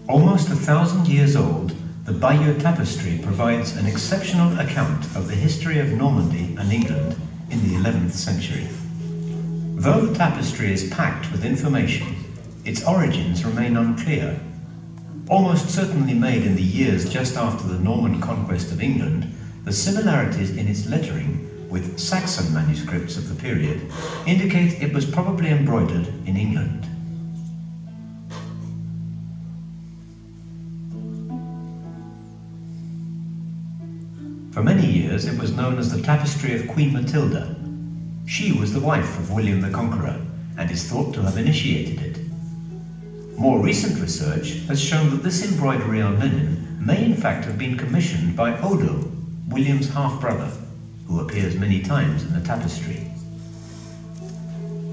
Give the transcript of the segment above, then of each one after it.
Almost 1,000 years old, the Bayeux Tapestry provides an exceptional account of the history of Normandy and England in the 11th century. Though the tapestry is packed with information, its origins remain unclear. Almost certainly made in the years just after the Norman conquest of England, the similarities in its lettering with Saxon manuscripts of the period indicate it was probably embroidered in England. For many years it was known as the Tapestry of Queen Matilda. She was the wife of William the Conqueror and is thought to have initiated it. More recent research has shown that this embroidery on linen may in fact have been commissioned by Odo, William's half-brother, who appears many times in the tapestry.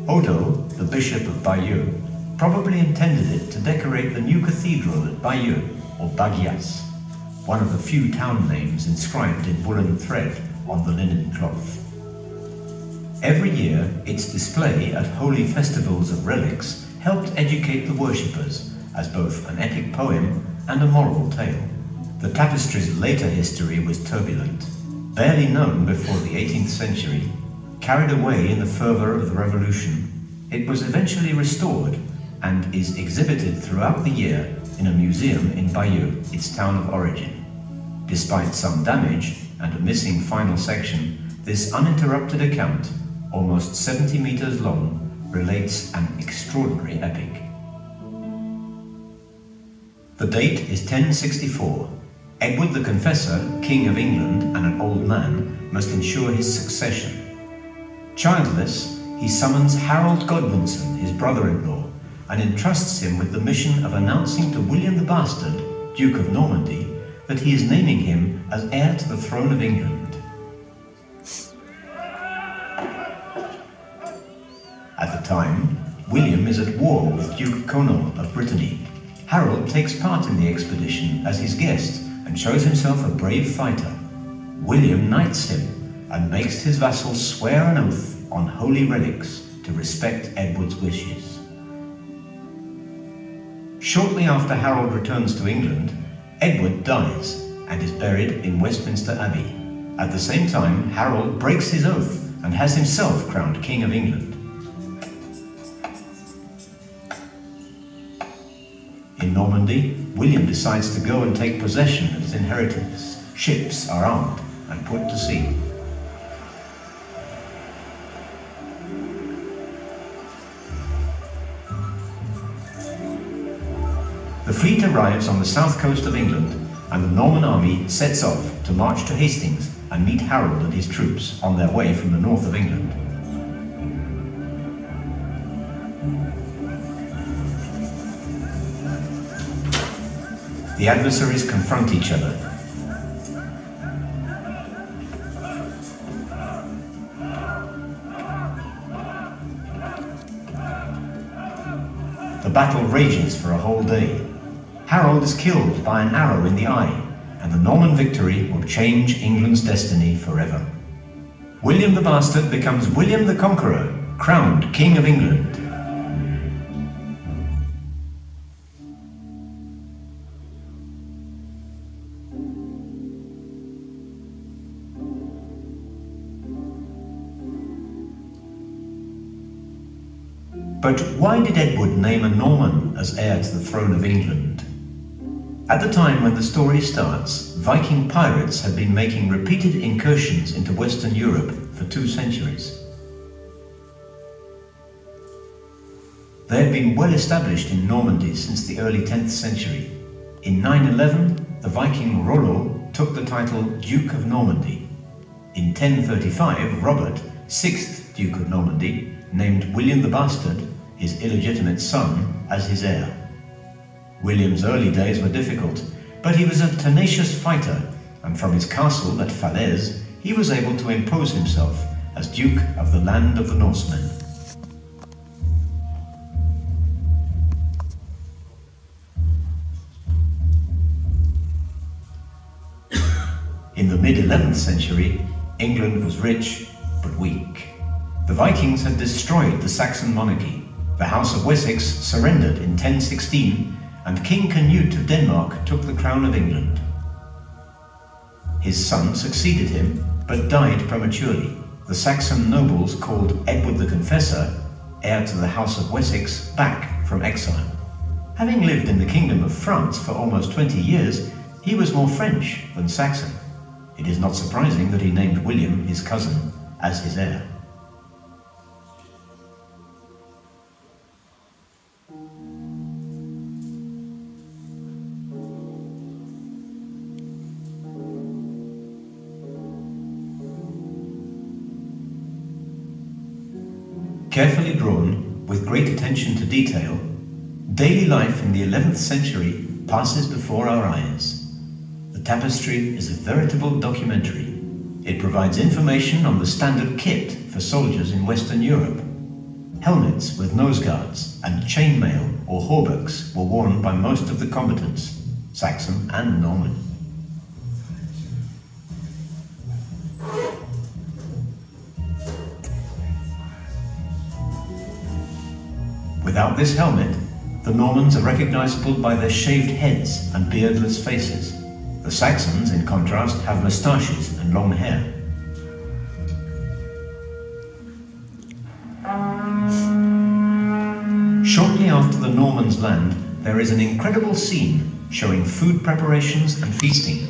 Odo, the Bishop of Bayeux, probably intended it to decorate the new cathedral at Bayeux, or Bagias, one of the few town names inscribed in woolen thread on the linen cloth. Every year, its display at holy festivals of relics helped educate the worshippers as both an epic poem and a moral tale. The tapestry's later history was turbulent. Barely known before the 18th century, carried away in the fervour of the Revolution, it was eventually restored and is exhibited throughout the year in a museum in Bayeux, its town of origin. Despite some damage and a missing final section, this uninterrupted account, almost 70 meters long, relates an extraordinary epic. The date is 1064. Edward the Confessor, King of England and an old man, must ensure his succession. Childless, he summons Harold Godwinson, his brother-in-law, and entrusts him with the mission of announcing to William the Bastard, Duke of Normandy, that he is naming him as heir to the throne of England. At the time, William is at war with Duke Conan of Brittany. Harold takes part in the expedition as his guest and shows himself a brave fighter. William knights him and makes his vassals swear an oath on holy relics to respect Edward's wishes. Shortly after Harold returns to England, Edward dies and is buried in Westminster Abbey. At the same time, Harold breaks his oath and has himself crowned King of England. In Normandy, William decides to go and take possession of his inheritance. Ships are armed and put to sea. The fleet arrives on the south coast of England, and the Norman army sets off to march to Hastings and meet Harold and his troops on their way from the north of England. The adversaries confront each other. The battle rages for a whole day. Harold is killed by an arrow in the eye, and the Norman victory will change England's destiny forever. William the Bastard becomes William the Conqueror, crowned King of England. But why did Edward name a Norman as heir to the throne of England? At the time when the story starts, Viking pirates had been making repeated incursions into Western Europe for 2 centuries. They had been well established in Normandy since the early 10th century. In 911, the Viking Rollo took the title Duke of Normandy. In 1035, Robert, 6th Duke of Normandy, named William the Bastard, his illegitimate son, as his heir. William's early days were difficult, but he was a tenacious fighter, and from his castle at Falaise, he was able to impose himself as Duke of the land of the Norsemen. In the mid-11th century, England was rich but weak. The Vikings had destroyed the Saxon monarchy. The House of Wessex surrendered in 1016, and King Canute of Denmark took the crown of England. His son succeeded him, but died prematurely. The Saxon nobles called Edward the Confessor, heir to the House of Wessex, back from exile. Having lived in the Kingdom of France for almost 20 years, he was more French than Saxon. It is not surprising that he named William, his cousin, as his heir. Carefully drawn, with great attention to detail, daily life in the 11th century passes before our eyes. The Tapestry is a veritable documentary. It provides information on the standard kit for soldiers in Western Europe. Helmets with nose guards and chainmail or hauberks were worn by most of the combatants, Saxon and Norman. Without this helmet, the Normans are recognizable by their shaved heads and beardless faces. The Saxons, in contrast, have moustaches and long hair. Shortly after the Normans land, there is an incredible scene showing food preparations and feasting.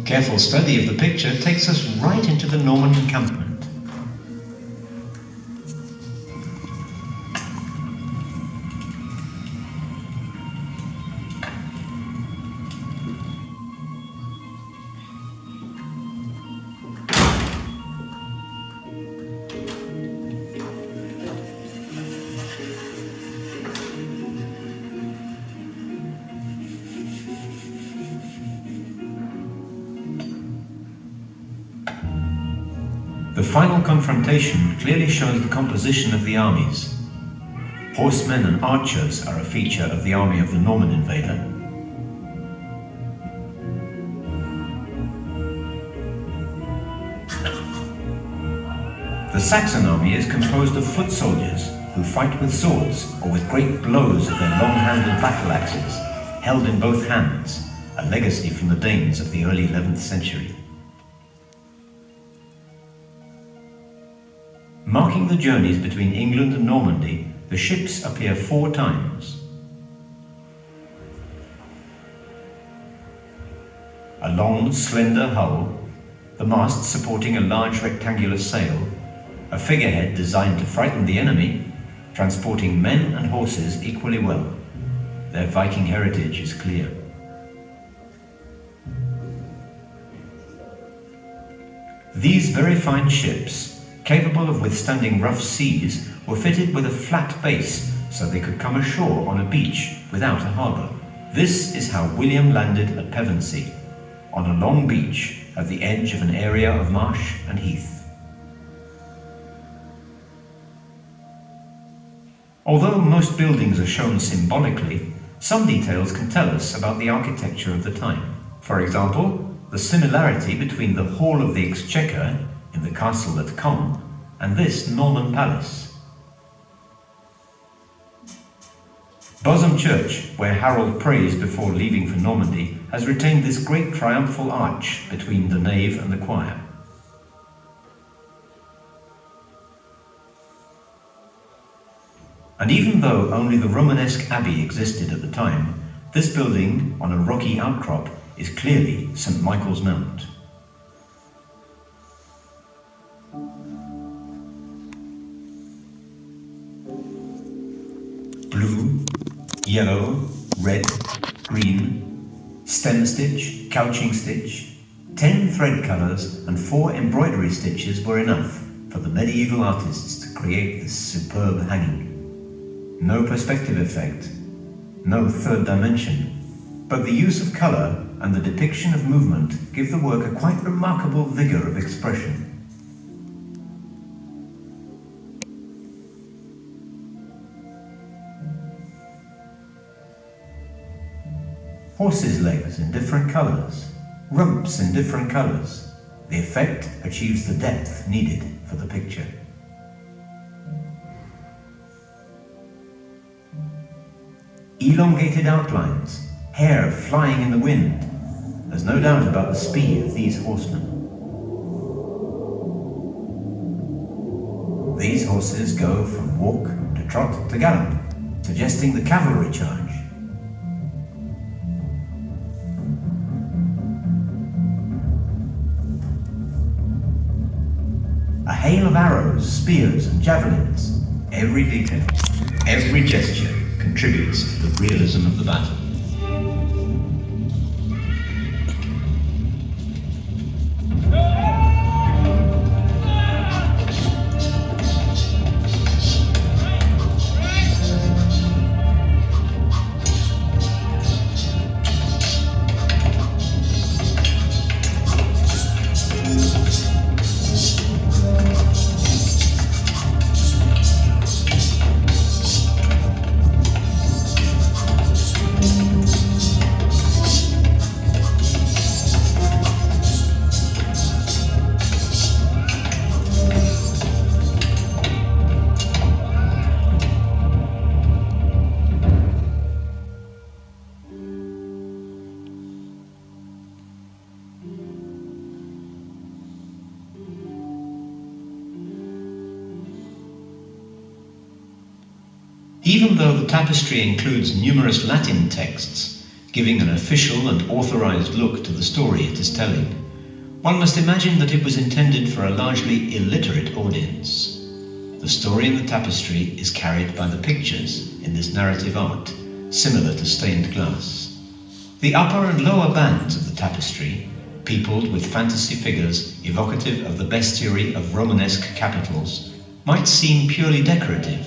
Careful study of the picture takes us right into the Norman encampment. The final confrontation clearly shows the composition of the armies. Horsemen and archers are a feature of the army of the Norman invader. The Saxon army is composed of foot soldiers who fight with swords or with great blows of their long-handled battle axes, held in both hands, a legacy from the Danes of the early 11th century. Marking the journeys between England and Normandy, the ships appear 4 times. A long, slender hull, the mast supporting a large rectangular sail, a figurehead designed to frighten the enemy, transporting men and horses equally well. Their Viking heritage is clear. These very fine ships, capable of withstanding rough seas, were fitted with a flat base so they could come ashore on a beach without a harbour. This is how William landed at Pevensey, on a long beach at the edge of an area of marsh and heath. Although most buildings are shown symbolically, some details can tell us about the architecture of the time. For example, the similarity between the Hall of the Exchequer in the castle at Caen and this Norman palace. Bosham Church, where Harold prays before leaving for Normandy, has retained this great triumphal arch between the nave and the choir. And even though only the Romanesque abbey existed at the time, this building on a rocky outcrop is clearly St. Michael's Mount. Blue, yellow, red, green, stem stitch, couching stitch, 10 thread colours and 4 embroidery stitches were enough for the medieval artists to create this superb hanging. No perspective effect, no third dimension, but the use of colour and the depiction of movement give the work a quite remarkable vigour of expression. Horses' legs in different colours, rumps in different colours. The effect achieves the depth needed for the picture. Elongated outlines, hair flying in the wind. There's no doubt about the speed of these horsemen. These horses go from walk to trot to gallop, suggesting the cavalry charge. A hail of arrows, spears and javelins. Every detail, every gesture contributes to the realism of the battle. Even though the tapestry includes numerous Latin texts, giving an official and authorized look to the story it is telling, one must imagine that it was intended for a largely illiterate audience. The story in the tapestry is carried by the pictures in this narrative art, similar to stained glass. The upper and lower bands of the tapestry, peopled with fantasy figures evocative of the bestiary of Romanesque capitals, might seem purely decorative.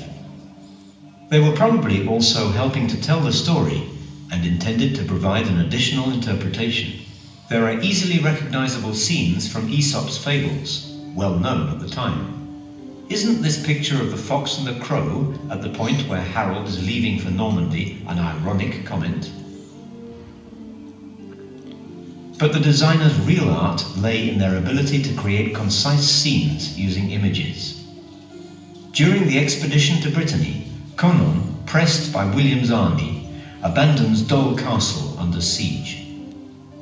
They were probably also helping to tell the story and intended to provide an additional interpretation. There are easily recognizable scenes from Aesop's fables, well known at the time. Isn't this picture of the fox and the crow at the point where Harold is leaving for Normandy an ironic comment? But the designers' real art lay in their ability to create concise scenes using images. During the expedition to Brittany, Conan, pressed by William's army, abandons Dol Castle under siege.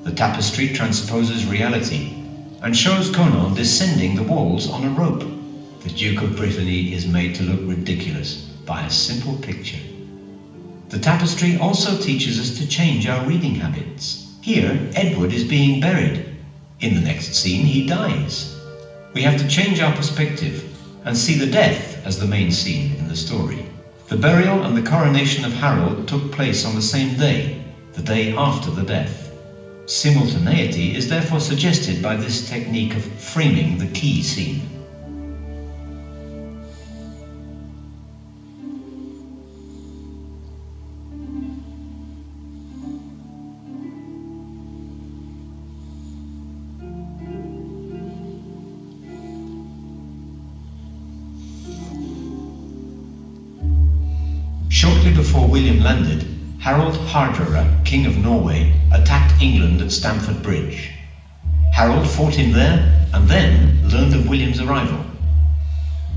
The tapestry transposes reality and shows Conan descending the walls on a rope. The Duke of Brittany is made to look ridiculous by a simple picture. The tapestry also teaches us to change our reading habits. Here, Edward is being buried. In the next scene, he dies. We have to change our perspective and see the death as the main scene in the story. The burial and the coronation of Harold took place on the same day, the day after the death. Simultaneity is therefore suggested by this technique of framing the key scene. Shortly before William landed, Harold Hardrada, King of Norway, attacked England at Stamford Bridge. Harold fought him there and then learned of William's arrival.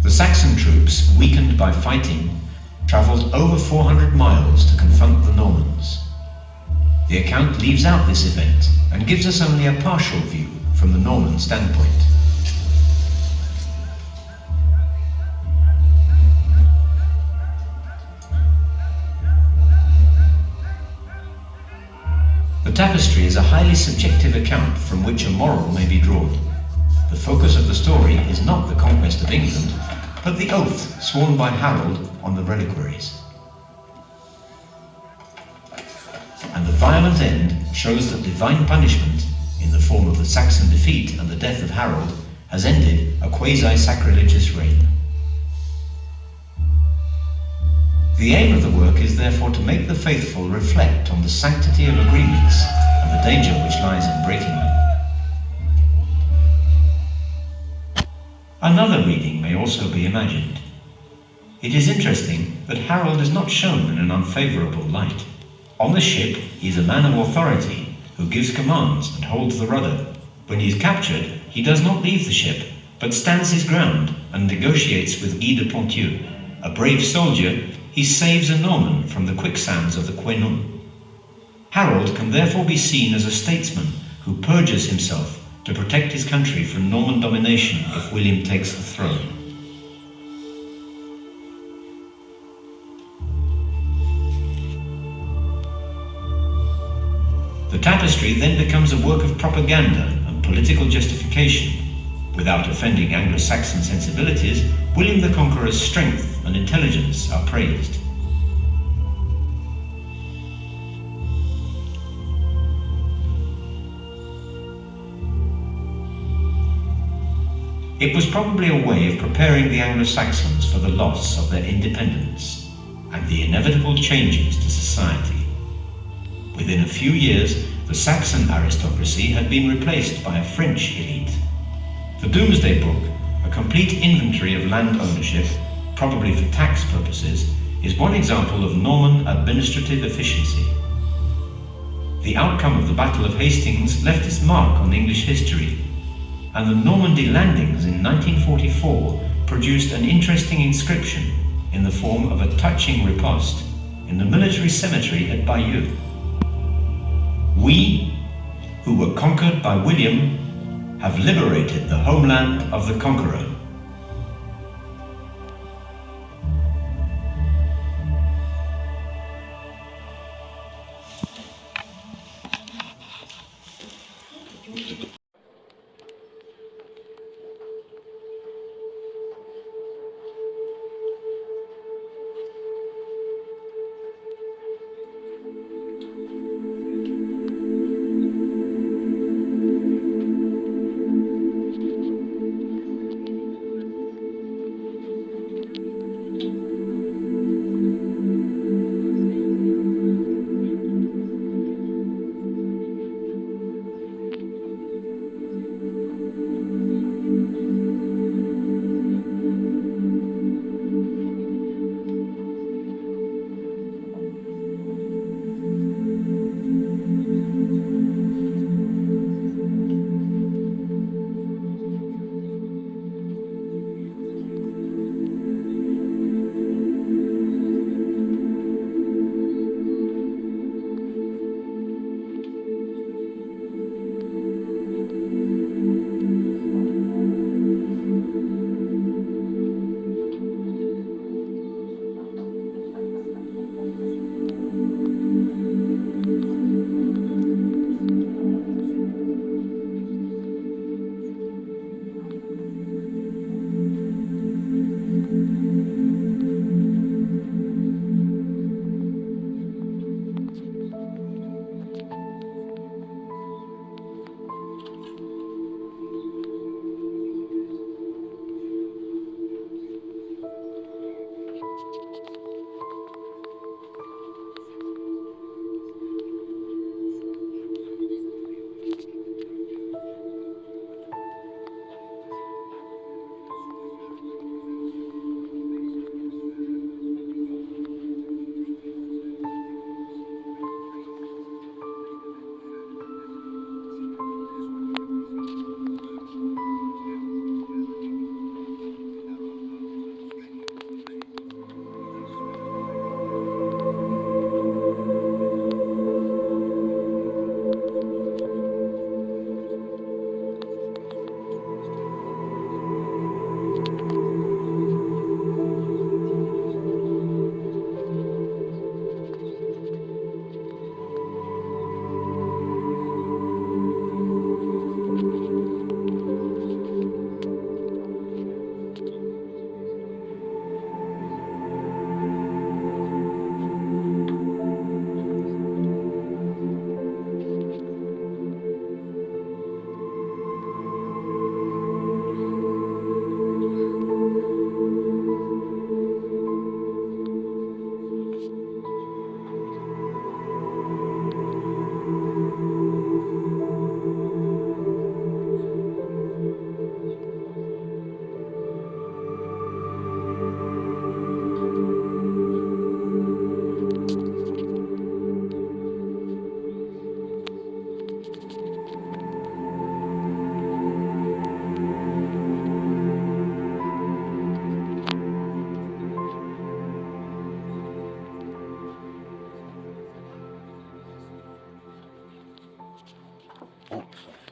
The Saxon troops, weakened by fighting, travelled over 400 miles to confront the Normans. The account leaves out this event and gives us only a partial view from the Norman standpoint. The tapestry is a highly subjective account from which a moral may be drawn. The focus of the story is not the conquest of England, but the oath sworn by Harold on the reliquaries. And the violent end shows that divine punishment, in the form of the Saxon defeat and the death of Harold, has ended a quasi-sacrilegious reign. The aim of the work is therefore to make the faithful reflect on the sanctity of agreements and the danger which lies in breaking them. Another reading may also be imagined. It is interesting that Harold is not shown in an unfavourable light. On the ship, he is a man of authority who gives commands and holds the rudder. When he is captured, he does not leave the ship, but stands his ground and negotiates with Guy de Ponthieu, a brave soldier he saves a Norman from the quicksands of the Quenun. Harold can therefore be seen as a statesman who purges himself to protect his country from Norman domination if William takes the throne. The Tapestry then becomes a work of propaganda and political justification. Without offending Anglo-Saxon sensibilities, William the Conqueror's strength and intelligence are praised. It was probably a way of preparing the Anglo-Saxons for the loss of their independence and the inevitable changes to society. Within a few years, the Saxon aristocracy had been replaced by a French elite. The Domesday Book, a complete inventory of land ownership, probably for tax purposes, is one example of Norman administrative efficiency. The outcome of the Battle of Hastings left its mark on English history, and the Normandy landings in 1944 produced an interesting inscription in the form of a touching riposte in the military cemetery at Bayeux. We, who were conquered by William, have liberated the homeland of the conqueror.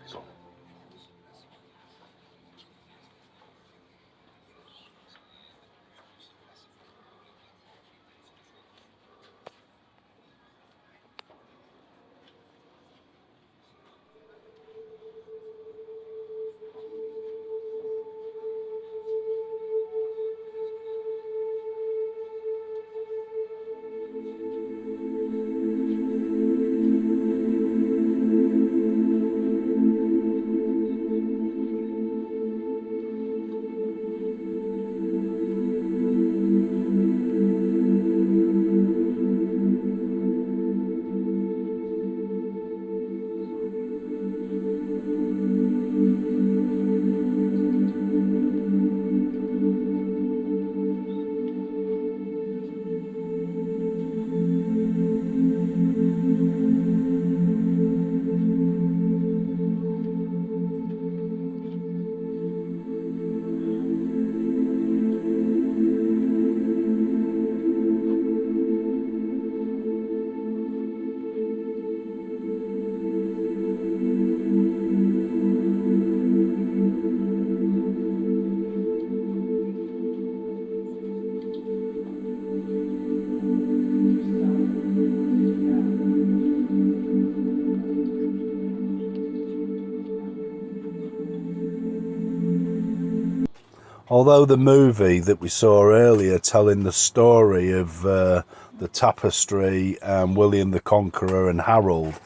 So. Although the movie that we saw earlier telling the story of the Tapestry and William the Conqueror and Harold,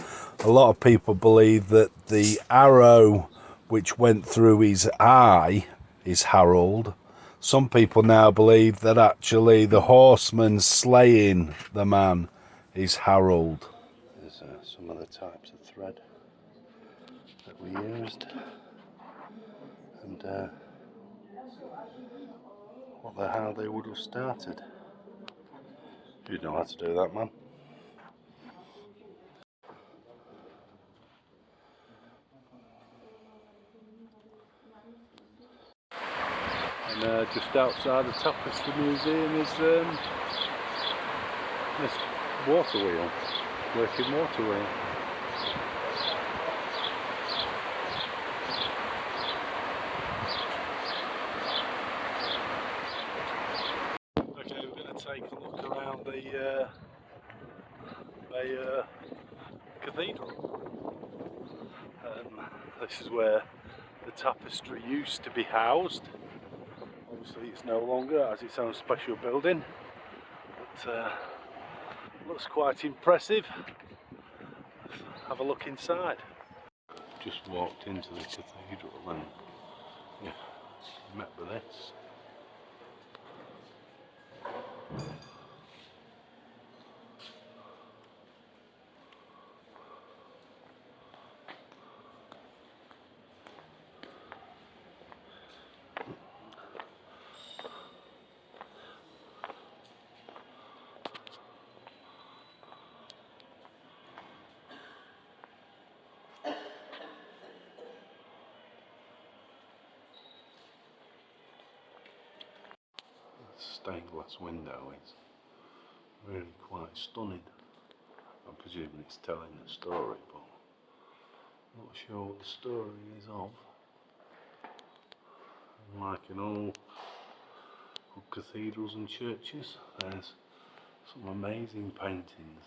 a lot of people believe that the arrow which went through his eye is Harold. Some people now believe that actually the horseman slaying the man is Harold. There's some of the types of thread that we used, and how they would have started. You know how to do that, man. And just outside the Tapestry Museum is this water wheel, working water wheel. Okay, we're going to take a look around the Bayeux Cathedral. This is where the Tapestry used to be housed. Obviously it's no longer, it has its own special building, but looks quite impressive. Let's have a look inside. Just walked into the cathedral and yeah, met with this. Stained glass window is really quite stunning. I'm presuming it's telling a story, but I'm not sure what the story is of. Like in all good cathedrals and churches, there's some amazing paintings.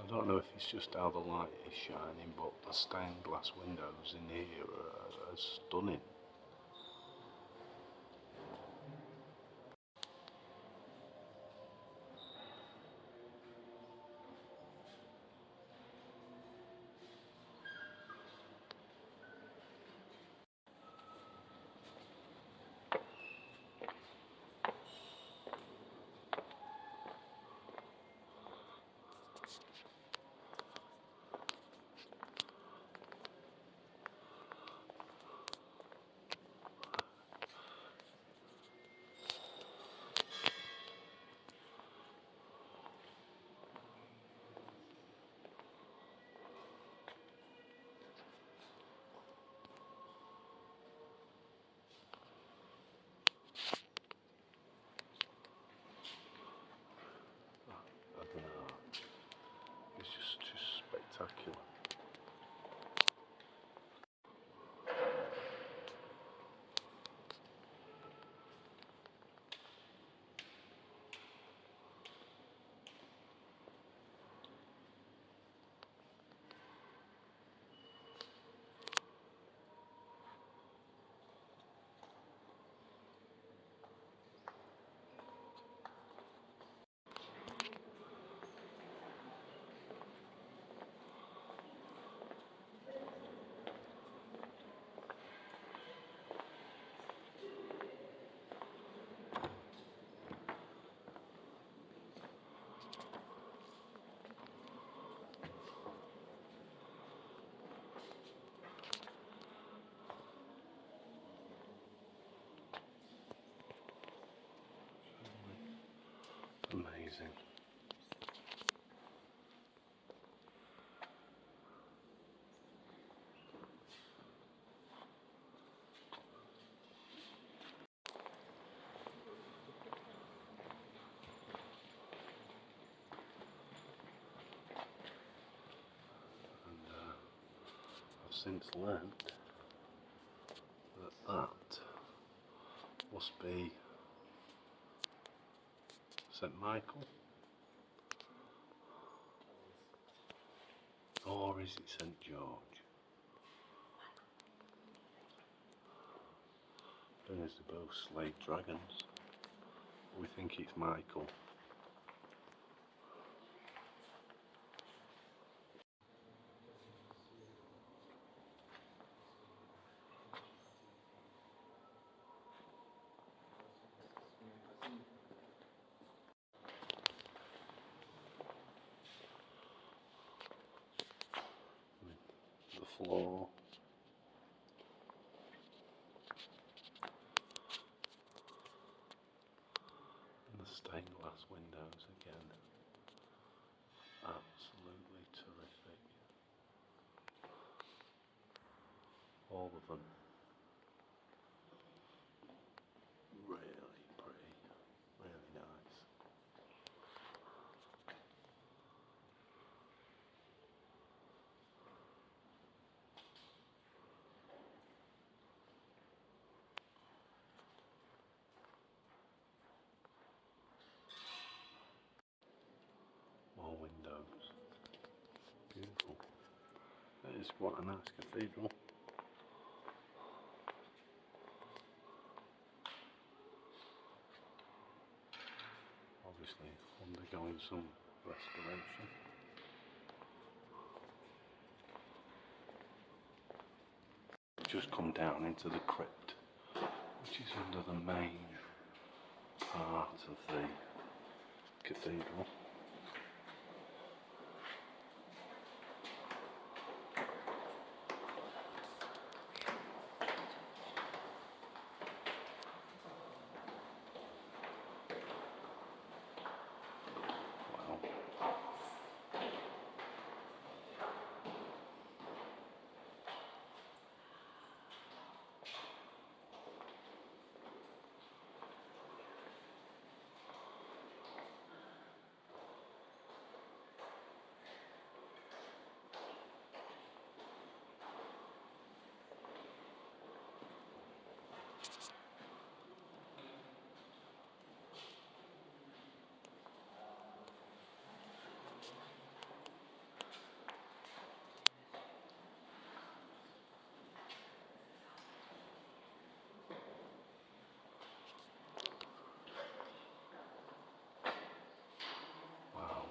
I don't know if it's just how the light is shining, but the stained glass windows in here are stunning. since learnt that that must be St Michael, or is it St George? Then as they both slayed dragons, we think it's Michael. The floor, and the stained glass windows again, absolutely terrific, all of them really pretty, really nice. More windows, beautiful. It is quite a nice cathedral. Obviously undergoing some restoration. Just come down into the crypt, which is under the main part of the cathedral. Wow.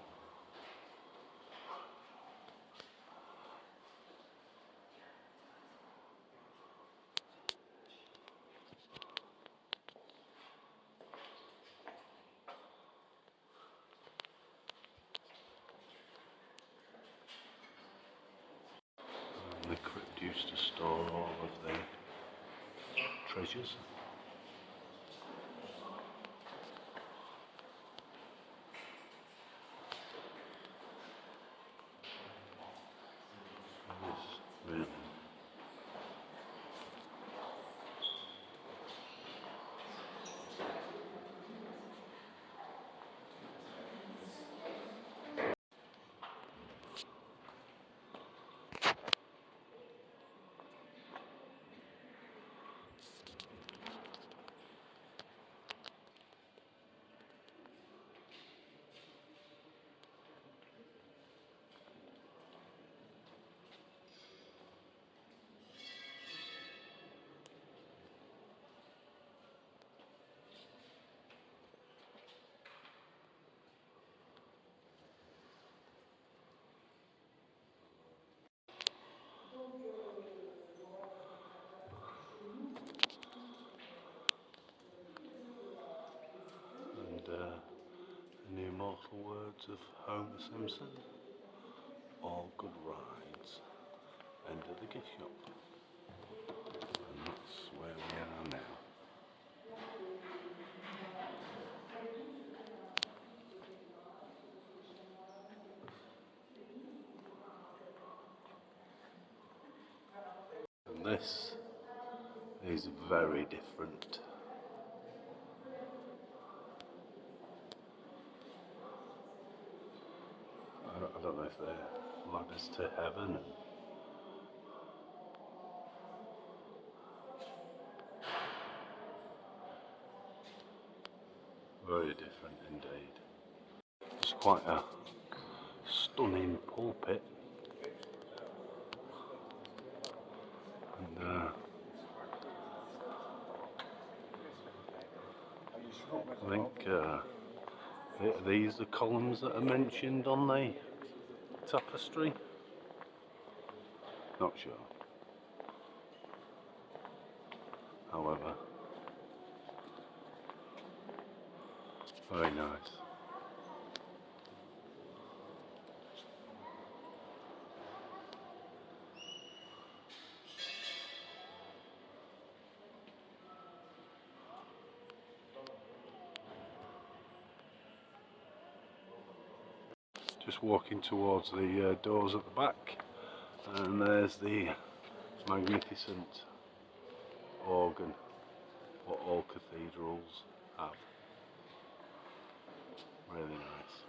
And the crypt used to store all of the treasures. Yes, really. And in the immortal words of Homer Simpson, all good rides end at the gift shop. And that's where we are now. And this is very different. I don't know if they're ladders to heaven. Very different indeed. It's quite a stunning pulpit, and I think are these the columns that are mentioned on the tapestry? Not sure. However, very nice. Just walking towards the doors at the back, and there's the magnificent organ, what all cathedrals have. Really nice.